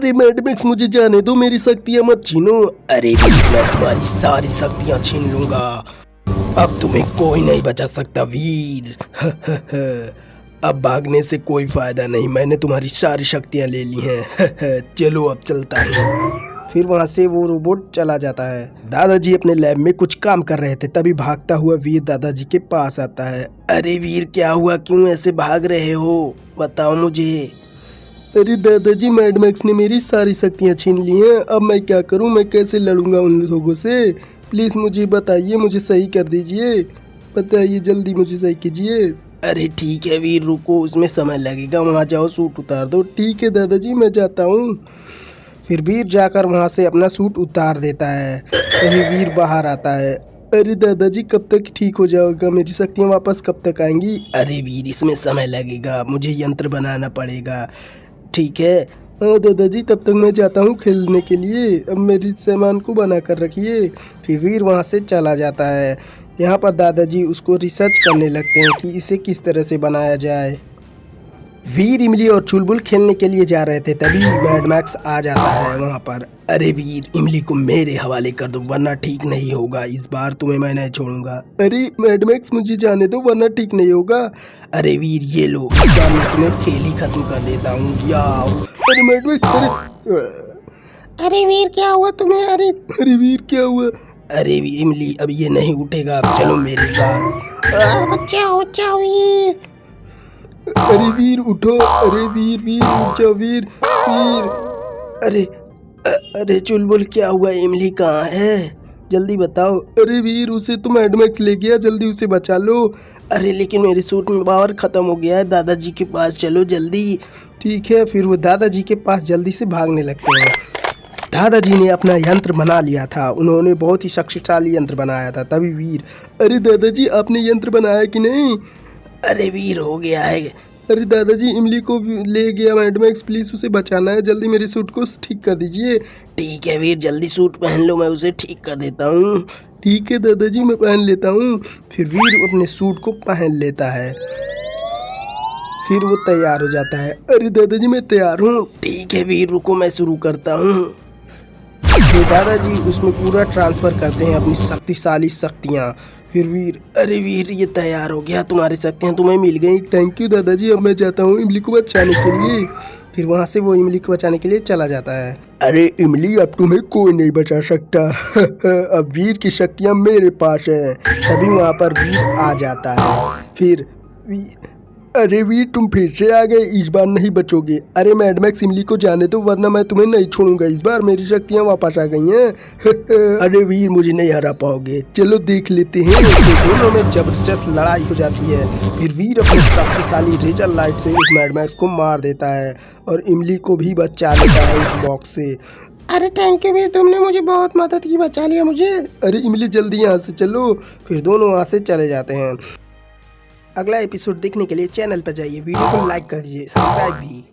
अरे मैडमैक्स मुझे जाने दो, मेरी शक्तियाँ मत छीनो। अरे वीर मैं तुम्हारी सारी शक्तियाँ छीन लूंगा, अब तुम्हें कोई नहीं बचा सकता वीर। अब भागने से कोई फायदा नहीं, मैंने तुम्हारी सारी शक्तियाँ ले ली हैं। चलो अब चलता है। फिर वहाँ से वो रोबोट चला जाता है। दादाजी अपने लैब में कुछ काम कर रहे थे, तभी भागता हुआ वीर दादाजी के पास आता है। अरे वीर क्या हुआ, क्यों ऐसे भाग रहे हो, बताओ मुझे। अरे दादाजी मैडमैक्स ने मेरी सारी शक्तियाँ छीन ली हैं, अब मैं क्या करूँ, मैं कैसे लड़ूंगा उन लोगों से। प्लीज़ मुझे बताइए, मुझे सही कर दीजिए, बताइए जल्दी मुझे सही कीजिए। अरे ठीक है वीर रुको, उसमें समय लगेगा, वहाँ जाओ सूट उतार दो। ठीक है दादाजी मैं जाता हूँ। फिर वीर जाकर वहाँ से अपना सूट उतार देता है। तभी वीर बाहर आता है। अरे दादाजी कब तक ठीक हो जाएगा, मेरी शक्तियाँ वापस कब तक आएंगी। अरे वीर इसमें समय लगेगा, मुझे यंत्र बनाना पड़ेगा। ठीक है हाँ दादाजी, तब तक मैं जाता हूँ खेलने के लिए, अब मेरी सामान को बना कर रखिए। फिर वीर वहाँ से चला जाता है। यहाँ पर दादाजी उसको रिसर्च करने लगते हैं कि इसे किस तरह से बनाया जाए। वीर इमली और चुलबुल खेलने के लिए जा रहे थे, तभी मैडमैक्स आ जाता है वहाँ पर। अरे वीर इमली को मेरे हवाले कर दो वरना ठीक नहीं होगा, इस बार तुम्हें मैं नहीं छोड़ूंगा। अरे मैडमैक्स मुझे जाने दो वरना ठीक नहीं होगा। अरे वीर ये लो, इस बार मैं तुम्हें खेल ही खत्म कर देता हूँ। अरे मैडमैक्स अरे वीर क्या हुआ तुम्हें। अरे वीर क्या हुआ। अरे इमली अब ये नहीं उठेगा, अब चलो मेरे साथ। बचाओ वीर। अरे वीर उठो, अरे वीर उठ जाओ वीर। अरे चुलबुल क्या हुआ, इमली कहाँ है, जल्दी बताओ। अरे वीर उसे तो मैडमैक्स ले गया, जल्दी उसे बचा लो। अरे लेकिन मेरे सूट में पावर खत्म हो गया है, दादाजी के पास चलो जल्दी। ठीक है फिर वो दादाजी के पास जल्दी से भागने लगते हैं। दादाजी ने अपना यंत्र बना लिया था, उन्होंने बहुत ही शक्तिशाली यंत्र बनाया था। तभी वीर, अरे दादाजी आपने यंत्र बनाया कि नहीं। अरे वीर हो गया है। अरे दादाजी इमली को ले गया मैडमैक्स, प्लीज़ उसे बचाना है, जल्दी मेरे सूट को ठीक कर दीजिए। ठीक है वीर जल्दी सूट पहन लो, मैं उसे ठीक कर देता हूँ। ठीक है दादाजी मैं पहन लेता हूँ। फिर वीर अपने सूट को पहन लेता है, फिर वो तैयार हो जाता है। अरे दादाजी मैं तैयार हूँ। ठीक है वीर रुको मैं शुरू करता हूँ। फिर दादाजी उसमें पूरा ट्रांसफ़र करते हैं अपनी शक्तिशाली शक्तियाँ। फिर वीर, अरे वीर ये तैयार हो गया, तुम्हारी शक्तियाँ तुम्हें मिल गई। थैंक यू दादाजी, अब मैं जाता हूँ इमली को बचाने के लिए। फिर वहाँ से वो इमली को बचाने के लिए चला जाता है। अरे इमली अब तुम्हें कोई नहीं बचा सकता। अब वीर की शक्तियाँ मेरे पास हैं। तभी वहाँ पर वीर आ जाता है। फिर अरे वीर तुम फिर से आ गए, इस बार नहीं बचोगे। अरे मैडमैक्स इमली को जाने दो वरना मैं तुम्हें नहीं छोड़ूंगा, इस बार मेरी शक्तियाँ वापस आ गई हैं। अरे वीर मुझे नहीं हरा पाओगे, चलो देख लेते हैं। दोनों में जबरदस्त लड़ाई हो जाती है। फिर वीर अपने शक्तिशाली रेजर लाइट से उस मैडमैक्स को मार देता है और इमली को भी बचा लेता है उस बॉक्स से। अरे थैंक यू वीर, तुमने मुझे बहुत मदद की, बचा लिया मुझे। अरे इमली जल्दी यहाँ से चलो। फिर दोनों वहाँ से चले जाते हैं। अगला एपिसोड देखने के लिए चैनल पर जाइए, वीडियो को लाइक कर दीजिए, सब्सक्राइब भी।